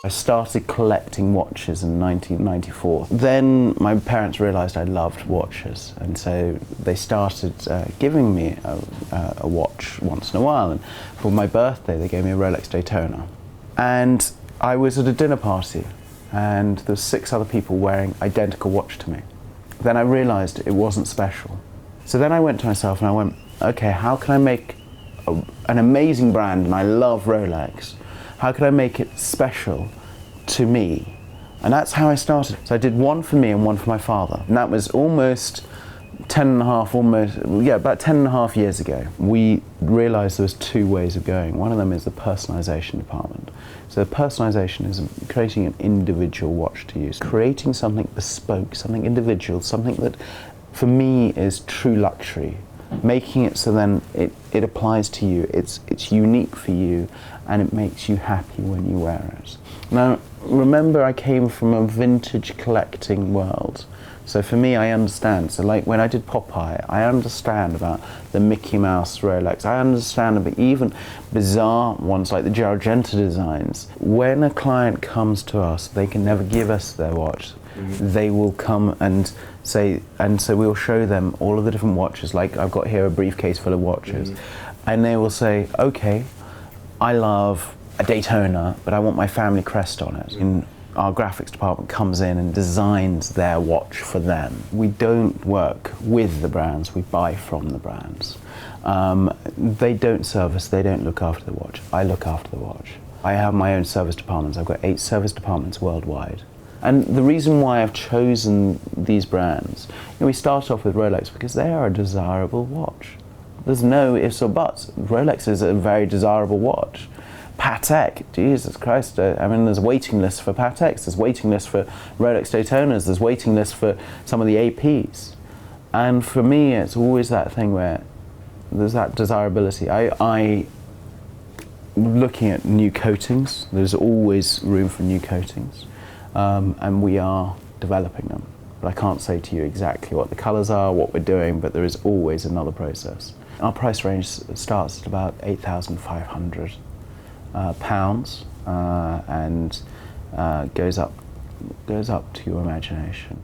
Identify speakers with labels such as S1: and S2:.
S1: I started collecting watches in 1994. Then my parents realised I loved watches, and so they started giving me a watch once in a while. And for my birthday, they gave me a Rolex Daytona. And I was at a dinner party, and there were 6 other people wearing identical watch to me. Then I realised it wasn't special. So then I went to myself and I went, okay, how can I make an amazing brand, and I love Rolex, how could I make it special to me? And that's how I started. So I did one for me and one for my father. And that was almost about 10 and a half years ago. We realized there was 2 ways of going. One of them is the personalization department. So the personalization is creating an individual watch to use, creating something bespoke, something individual, something that for me is true luxury. Making it so then it applies to you, it's unique for you, and it makes you happy when you wear it. Now, remember, I came from a vintage collecting world. So for me, I understand. So like when I did Popeye, I understand about the Mickey Mouse Rolex. I understand about even bizarre ones like the Argenta designs. When a client comes to us, they can never give us their watch. They will come and say, and so we'll show them all of the different watches. Like I've got here a briefcase full of watches. And they will say, okay, I love a Daytona, but I want my family crest on it. And our graphics department comes in and designs their watch for them. We don't work with the brands, we buy from the brands. They don't service, they don't look after the watch. I look after the watch. I have my own service departments. I've got 8 service departments worldwide. And the reason why I've chosen these brands, we start off with Rolex because they are a desirable watch. There's no ifs or buts. Rolex is a very desirable watch. Patek, Jesus Christ, I mean, there's waiting lists for Pateks, there's waiting lists for Rolex Daytonas, there's waiting lists for some of the APs. And for me, it's always that thing where there's that desirability. Looking at new coatings, there's always room for new coatings. And we are developing them. But I can't say to you exactly what the colours are, what we're doing, but there is always another process. Our price range starts at about £8,500 and goes up to your imagination.